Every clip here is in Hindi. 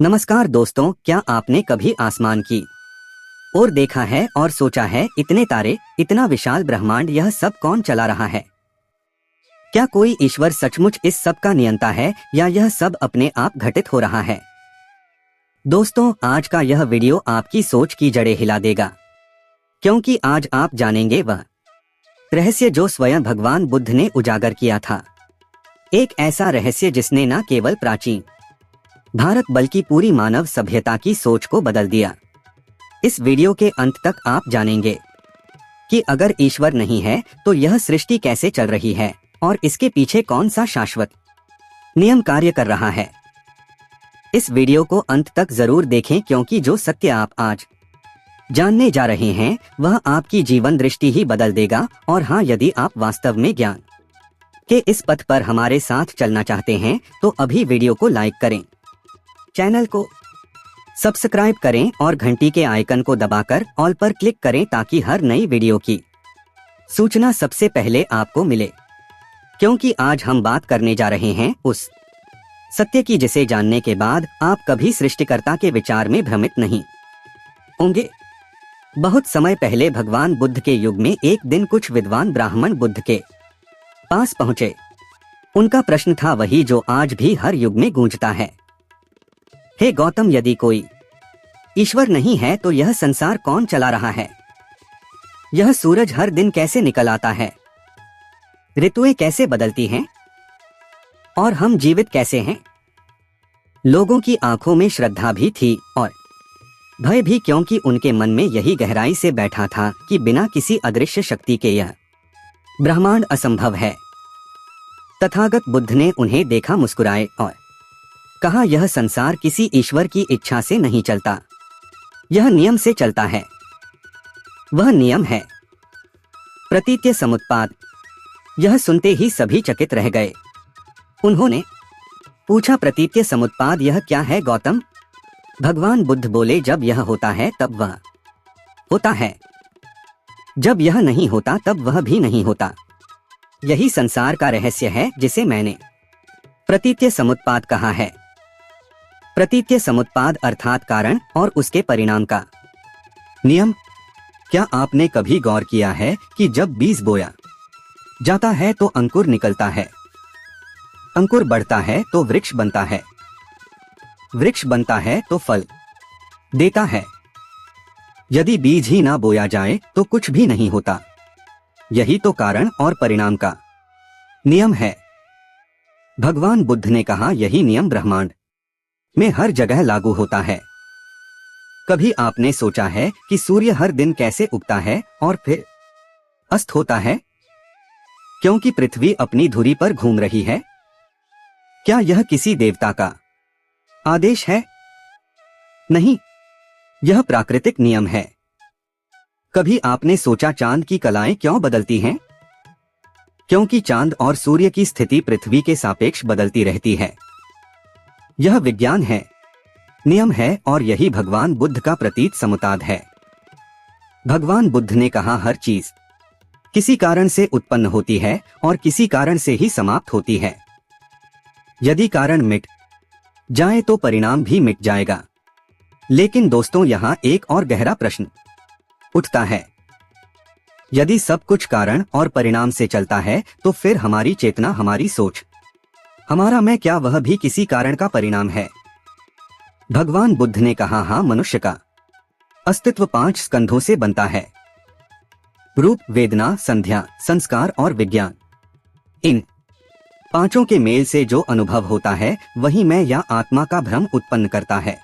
नमस्कार दोस्तों, क्या आपने कभी आसमान की ओर देखा है और सोचा है, इतने तारे, इतना विशाल ब्रह्मांड, यह सब कौन चला रहा है? क्या कोई ईश्वर सचमुच इस सब का नियंता है या यह सब अपने आप घटित हो रहा है? दोस्तों, आज का यह वीडियो आपकी सोच की जड़ें हिला देगा, क्योंकि आज आप जानेंगे वह रहस्य जो स्वयं भगवान बुद्ध ने उजागर किया था। एक ऐसा रहस्य जिसने न केवल प्राचीन भारत बल्कि पूरी मानव सभ्यता की सोच को बदल दिया। इस वीडियो के अंत तक आप जानेंगे कि अगर ईश्वर नहीं है तो यह सृष्टि कैसे चल रही है और इसके पीछे कौन सा शाश्वत नियम कार्य कर रहा है। इस वीडियो को अंत तक जरूर देखें, क्योंकि जो सत्य आप आज जानने जा रहे हैं वह आपकी जीवन दृष्टि ही बदल देगा। और हाँ, यदि आप वास्तव में ज्ञान के इस पथ पर हमारे साथ चलना चाहते हैं तो अभी वीडियो को लाइक करें, चैनल को सब्सक्राइब करें और घंटी के आइकन को दबाकर ऑल पर क्लिक करें ताकि हर नई वीडियो की सूचना सबसे पहले आपको मिले। क्योंकि आज हम बात करने जा रहे हैं उस सत्य की जिसे जानने के बाद आप कभी सृष्टिकर्ता के विचार में भ्रमित नहीं होंगे। बहुत समय पहले भगवान बुद्ध के युग में एक दिन कुछ विद्वान ब्राह्मण बुद्ध के पास पहुंचे। उनका प्रश्न था वही जो आज भी हर युग में गूंजता है। हे गौतम, यदि कोई ईश्वर नहीं है तो यह संसार कौन चला रहा है? यह सूरज हर दिन कैसे निकल आता है? ऋतुएं कैसे बदलती हैं? और हम जीवित कैसे हैं? लोगों की आंखों में श्रद्धा भी थी और भय भी, क्योंकि उनके मन में यही गहराई से बैठा था कि बिना किसी अदृश्य शक्ति के यह ब्रह्मांड असंभव है। तथागत बुद्ध ने उन्हें देखा, मुस्कुराए और कहा, यह संसार किसी ईश्वर की इच्छा से नहीं चलता, यह नियम से चलता है। वह नियम है प्रतीत्य समुत्पाद। यह सुनते ही सभी चकित रह गए। उन्होंने पूछा, प्रतीत्य समुत्पाद यह क्या है गौतम? भगवान बुद्ध बोले, जब यह होता है तब वह होता है, जब यह नहीं होता तब वह भी नहीं होता। यही संसार का रहस्य है जिसे मैंने प्रतीत्य समुत्पाद कहा है। प्रतीत्य समुत्पाद अर्थात कारण और उसके परिणाम का नियम। क्या आपने कभी गौर किया है कि जब बीज बोया जाता है तो अंकुर निकलता है, अंकुर बढ़ता है तो वृक्ष बनता है, वृक्ष बनता है तो फल देता है। यदि बीज ही ना बोया जाए तो कुछ भी नहीं होता। यही तो कारण और परिणाम का नियम है। भगवान बुद्ध ने कहा, यही नियम ब्रह्मांड में हर जगह लागू होता है। कभी आपने सोचा है कि सूर्य हर दिन कैसे उगता है और फिर अस्त होता है? क्योंकि पृथ्वी अपनी धुरी पर घूम रही है। क्या यह किसी देवता का आदेश है? नहीं, यह प्राकृतिक नियम है। कभी आपने सोचा चांद की कलाएं क्यों बदलती हैं? क्योंकि चांद और सूर्य की स्थिति पृथ्वी के सापेक्ष बदलती रहती है। यह विज्ञान है, नियम है और यही भगवान बुद्ध का प्रतीत समुत्पाद है। भगवान बुद्ध ने कहा, हर चीज किसी कारण से उत्पन्न होती है और किसी कारण से ही समाप्त होती है। यदि कारण मिट जाए तो परिणाम भी मिट जाएगा। लेकिन दोस्तों, यहां एक और गहरा प्रश्न उठता है। यदि सब कुछ कारण और परिणाम से चलता है तो फिर हमारी चेतना, हमारी सोच, हमारा मैं, क्या वह भी किसी कारण का परिणाम है? भगवान बुद्ध ने कहा, हां, मनुष्य का अस्तित्व 5 स्कंधों से बनता है। रूप, वेदना, संध्या, संस्कार और विज्ञान। इन 5 के मेल से जो अनुभव होता है वही मैं या आत्मा का भ्रम उत्पन्न करता है।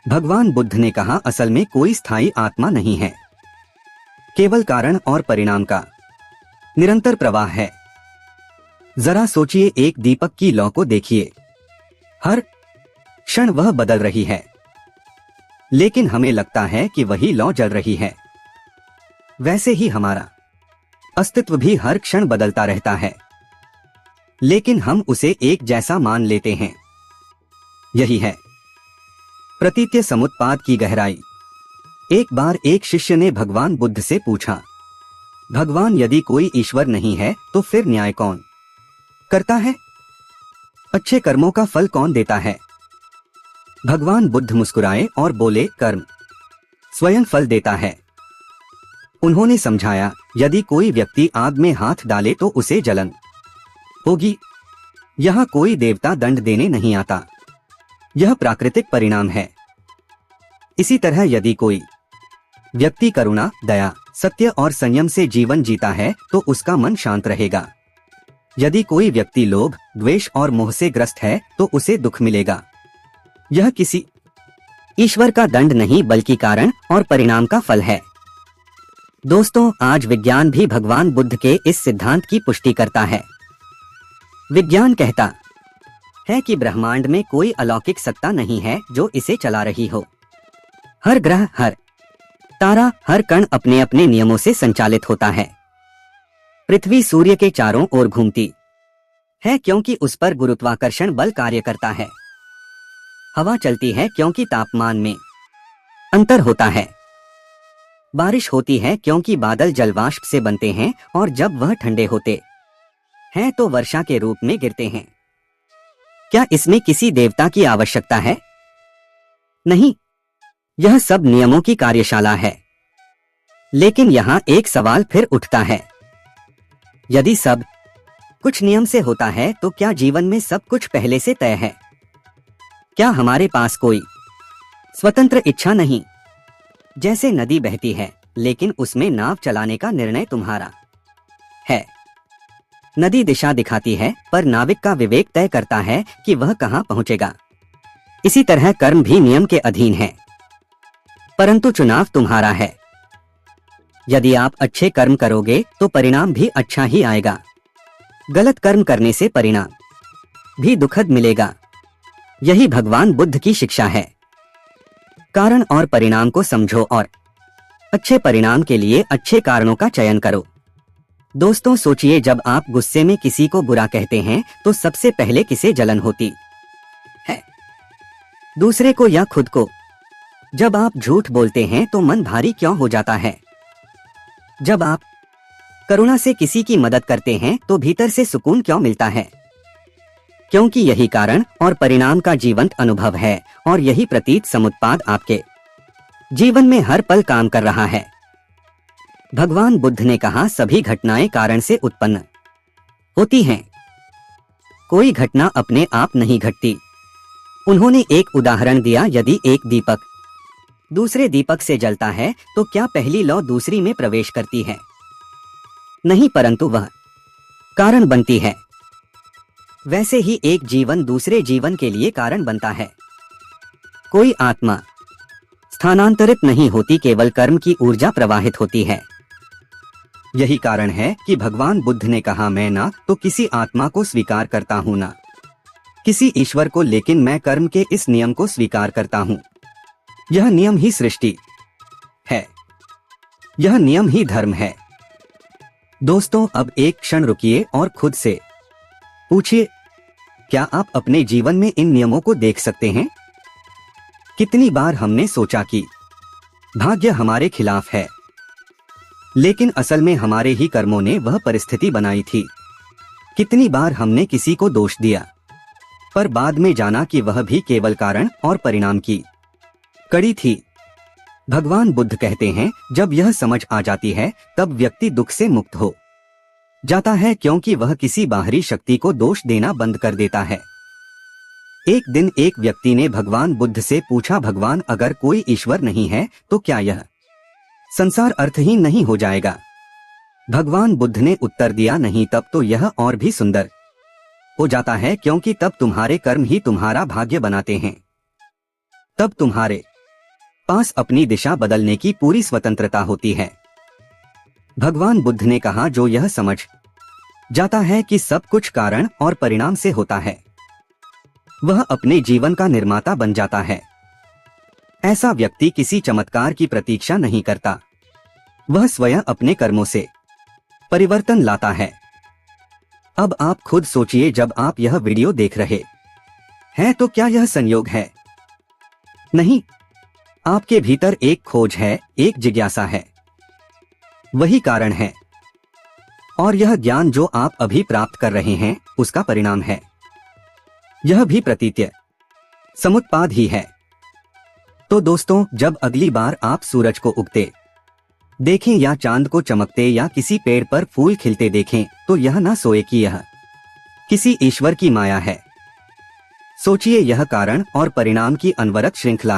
भगवान बुद्ध ने कहा, असल में कोई स्थायी आत्मा नहीं है, केवल कारण और परिणाम का निरंतर प्रवाह है। जरा सोचिए, एक दीपक की लौ को देखिए, हर क्षण वह बदल रही है, लेकिन हमें लगता है कि वही लौ जल रही है। वैसे ही हमारा अस्तित्व भी हर क्षण बदलता रहता है, लेकिन हम उसे एक जैसा मान लेते हैं। यही है प्रतीत्य समुत्पाद की गहराई। एक बार एक शिष्य ने भगवान बुद्ध से पूछा, भगवान, यदि कोई ईश्वर नहीं है तो फिर न्याय कौन करता है? अच्छे कर्मों का फल कौन देता है? भगवान बुद्ध मुस्कुराए और बोले, कर्म स्वयं फल देता है। उन्होंने समझाया, यदि कोई व्यक्ति आग में हाथ डाले तो उसे जलन होगी। यहाँ कोई देवता दंड देने नहीं आता, यह प्राकृतिक परिणाम है। इसी तरह यदि कोई व्यक्ति करुणा, दया, सत्य और संयम से जीवन जीता है तो उसका मन शांत रहेगा। यदि कोई व्यक्ति लोभ, द्वेष और मोह से ग्रस्त है तो उसे दुख मिलेगा। यह किसी ईश्वर का दंड नहीं बल्कि कारण और परिणाम का फल है। दोस्तों, आज विज्ञान भी भगवान बुद्ध के इस सिद्धांत की पुष्टि करता है। विज्ञान कहता है कि ब्रह्मांड में कोई अलौकिक सत्ता नहीं है जो इसे चला रही हो। हर ग्रह, हर तारा, हर कण अपने अपने नियमों से संचालित होता है। पृथ्वी सूर्य के चारों ओर घूमती है क्योंकि उस पर गुरुत्वाकर्षण बल कार्य करता है। हवा चलती है क्योंकि तापमान में अंतर होता है। बारिश होती है क्योंकि बादल जलवाष्प से बनते हैं और जब वह ठंडे होते हैं तो वर्षा के रूप में गिरते हैं। क्या इसमें किसी देवता की आवश्यकता है? नहीं, यह सब नियमों की कार्यशाला है। लेकिन यहाँ एक सवाल फिर उठता है, यदि सब कुछ नियम से होता है तो क्या जीवन में सब कुछ पहले से तय है? क्या हमारे पास कोई स्वतंत्र इच्छा नहीं? जैसे नदी बहती है लेकिन उसमें नाव चलाने का निर्णय तुम्हारा है। नदी दिशा दिखाती है पर नाविक का विवेक तय करता है कि वह कहां पहुंचेगा। इसी तरह कर्म भी नियम के अधीन है, परंतु चुनाव तुम्हारा है। यदि आप अच्छे कर्म करोगे तो परिणाम भी अच्छा ही आएगा। गलत कर्म करने से परिणाम भी दुखद मिलेगा। यही भगवान बुद्ध की शिक्षा है। कारण और परिणाम को समझो और अच्छे परिणाम के लिए अच्छे कारणों का चयन करो। दोस्तों, सोचिए, जब आप गुस्से में किसी को बुरा कहते हैं तो सबसे पहले किसे जलन होती है? दूसरे को या खुद को? जब आप झूठ बोलते हैं तो मन भारी क्यों हो जाता है? जब आप करुणा से किसी की मदद करते हैं तो भीतर से सुकून क्यों मिलता है? क्योंकि यही कारण और परिणाम का जीवंत अनुभव है और यही प्रतीत समुत्पाद आपके जीवन में हर पल काम कर रहा है। भगवान बुद्ध ने कहा, सभी घटनाएं कारण से उत्पन्न होती हैं। कोई घटना अपने आप नहीं घटती। उन्होंने एक उदाहरण दिया, यदि एक दीपक दूसरे दीपक से जलता है तो क्या पहली लौ दूसरी में प्रवेश करती है? नहीं, परंतु वह कारण बनती है। वैसे ही एक जीवन दूसरे जीवन के लिए कारण बनता है। कोई आत्मा स्थानांतरित नहीं होती, केवल कर्म की ऊर्जा प्रवाहित होती है। यही कारण है कि भगवान बुद्ध ने कहा, मैं ना तो किसी आत्मा को स्वीकार करता हूं ना किसी ईश्वर को, लेकिन मैं कर्म के इस नियम को स्वीकार करता हूं। यह नियम ही सृष्टि है, यह नियम ही धर्म है। दोस्तों, अब एक क्षण रुकिए और खुद से पूछिए, क्या आप अपने जीवन में इन नियमों को देख सकते हैं? कितनी बार हमने सोचा कि भाग्य हमारे खिलाफ है, लेकिन असल में हमारे ही कर्मों ने वह परिस्थिति बनाई थी। कितनी बार हमने किसी को दोष दिया, पर बाद में जाना कि वह भी केवल कारण और परिणाम की कड़ी थी। भगवान बुद्ध कहते हैं, जब यह समझ आ जाती है तब व्यक्ति दुख से मुक्त हो जाता है, क्योंकि वह किसी बाहरी शक्ति को दोष देना बंद कर देता है। एक दिन एक व्यक्ति ने भगवान बुद्ध से पूछा, भगवान, अगर कोई ईश्वर नहीं है तो क्या यह संसार अर्थहीन नहीं हो जाएगा? भगवान बुद्ध ने उत्तर दिया, नहीं, तब तो यह और भी सुंदर हो जाता है, क्योंकि तब तुम्हारे कर्म ही तुम्हारा भाग्य बनाते हैं। तब तुम्हारे पास अपनी दिशा बदलने की पूरी स्वतंत्रता होती है। भगवान बुद्ध ने कहा, जो यह समझ जाता है कि सब कुछ कारण और परिणाम से होता है, वह अपने जीवन का निर्माता बन जाता है। ऐसा व्यक्ति किसी चमत्कार की प्रतीक्षा नहीं करता, वह स्वयं अपने कर्मों से परिवर्तन लाता है। अब आप खुद सोचिए, जब आप यह वीडियो देख रहे हैं तो क्या यह संयोग है? नहीं, आपके भीतर एक खोज है, एक जिज्ञासा है, वही कारण है। और यह ज्ञान जो आप अभी प्राप्त कर रहे हैं उसका परिणाम है। यह भी प्रतीत्य समुत्पाद ही है। तो दोस्तों, जब अगली बार आप सूरज को उगते देखें या चांद को चमकते या किसी पेड़ पर फूल खिलते देखें, तो यह ना सोए कि यह किसी ईश्वर की माया है। सोचिए, यह कारण और परिणाम की अनवरत श्रृंखला